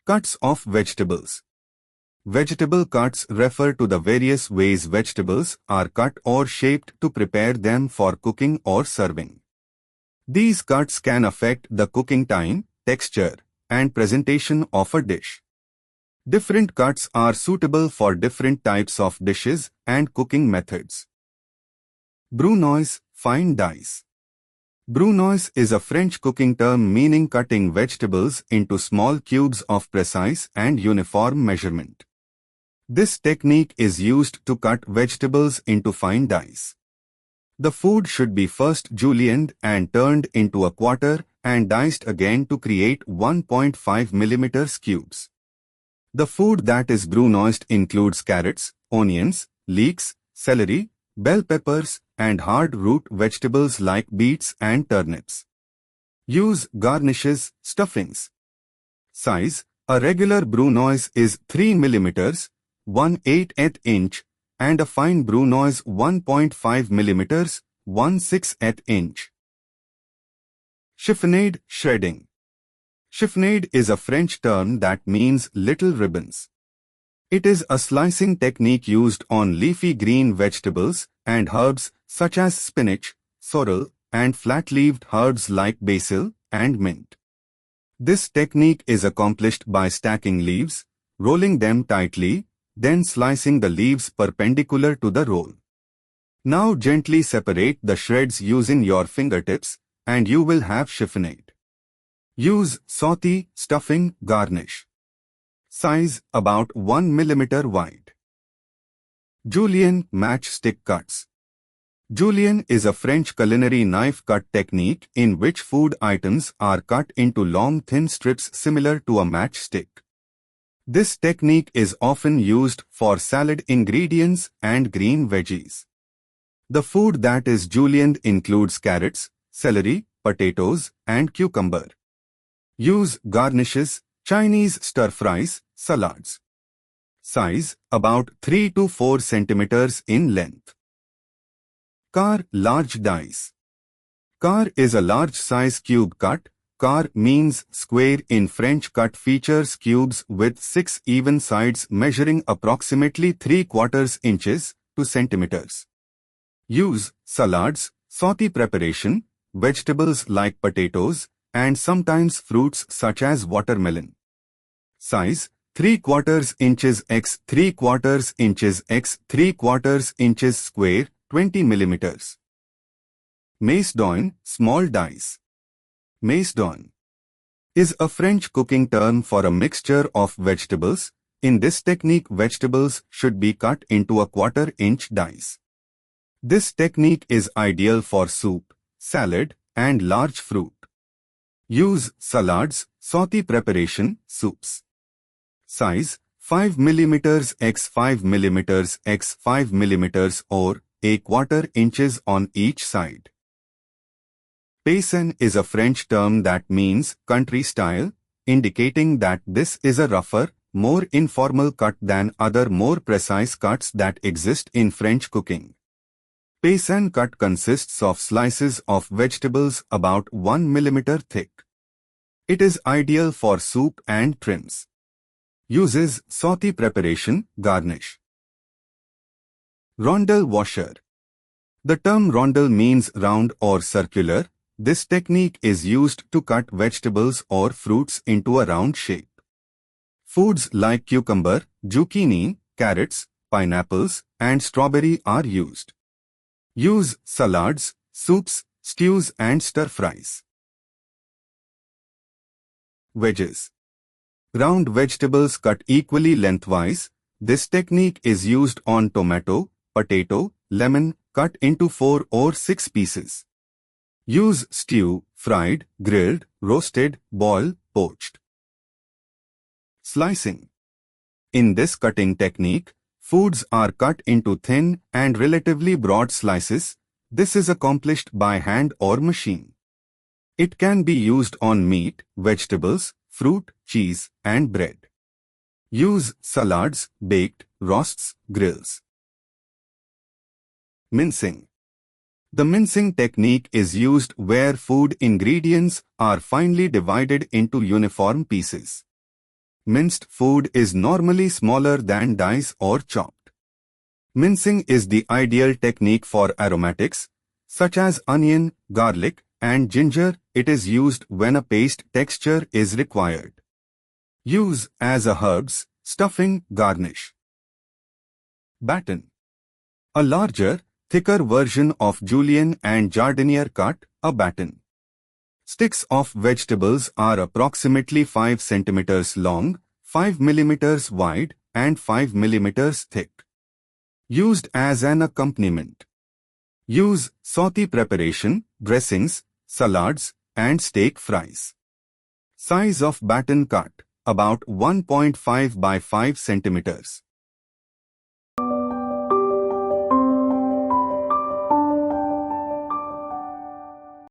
Cuts of vegetables. Vegetable cuts refer to the various ways vegetables are cut or shaped to prepare them for cooking or serving. These cuts can affect the cooking time, texture, and presentation of a dish. Different cuts are suitable for different types of dishes and cooking methods. Brunoise, fine dice. Brunoise is a French cooking term meaning cutting vegetables into small cubes of precise and uniform measurement. This technique is used to cut vegetables into fine dice. The food should be first julienned and turned into a quarter and diced again to create 1.5 mm cubes. The food that is brunoised includes carrots, onions, leeks, celery, bell peppers, and hard root vegetables like beets and turnips. Use garnishes, stuffings. Size: a regular brunoise is 3 mm, 1/8 inch, and a fine brunoise 1.5 mm, 1/6 inch. Chiffonade, shredding. Chiffonade is a French term that means little ribbons. It is a slicing technique used on leafy green vegetables and herbs such as spinach, sorrel, and flat-leaved herbs like basil and mint. This technique is accomplished by stacking leaves, rolling them tightly, then slicing the leaves perpendicular to the roll. Now gently separate the shreds using your fingertips, and you will have chiffonade. Use sauté, stuffing, garnish. Size: about 1 mm wide. Julienne, matchstick cuts. Julienne is a French culinary knife cut technique in which food items are cut into long thin strips similar to a matchstick. This technique is often used for salad ingredients and green veggies. The food that is julienned includes carrots, celery, potatoes, and cucumber. Use garnishes, Chinese stir-fries, salads. Size: about 3 to 4 cm in length. Quart, large dice. Quart is a large-size cube cut. Quart means square in French. Cut features cubes with 6 even sides measuring approximately 3/4 inches to centimeters. Use salads, sauté preparation, vegetables like potatoes, and sometimes fruits such as watermelon. Size: 3/4 inches x 3/4 inches x 3/4 inches square, 20 mm. Macédoine, small dice. Macédoine is a French cooking term for a mixture of vegetables. In this technique, vegetables should be cut into a 1/4 inch dice. This technique is ideal for soup, salad, and large fruit. Use salads, sauté preparation, soups. Size: 5 mm x 5 mm x 5 mm or 1/4 inches on each side. Paysanne is a French term that means country style, indicating that this is a rougher, more informal cut than other more precise cuts that exist in French cooking. Paysanne cut consists of slices of vegetables about 1 mm thick. It is ideal for soup and trims. Uses sauté preparation, garnish. Rondelle washer. The term rondelle means round or circular. This technique is used to cut vegetables or fruits into a round shape. Foods like cucumber, zucchini, carrots, pineapples, and strawberry are used. Use salads, soups, stews, and stir-fries. Wedges. Round vegetables cut equally lengthwise. This technique is used on tomato, potato, lemon, cut into 4 or 6 pieces. Use stew, fried, grilled, roasted, boiled, poached. Slicing. In this cutting technique, foods are cut into thin and relatively broad slices. This is accomplished by hand or machine. It can be used on meat, vegetables, fruit, cheese, and bread. Use salads, baked, roasts, grills. Mincing. The mincing technique is used where food ingredients are finely divided into uniform pieces. Minced food is normally smaller than dice or chopped. Mincing is the ideal technique for aromatics, such as onion, garlic, and ginger. It is used when a paste texture is required. Use as a herbs, stuffing, garnish. Baton. A larger, thicker version of julienne and jardiniere cut, a baton. Sticks of vegetables are approximately 5 cm long, 5 mm wide, and 5 mm thick. Used as an accompaniment. Use sauté preparation, dressings, salads, and steak fries. Size of baton cut, about 1.5 by 5 cm.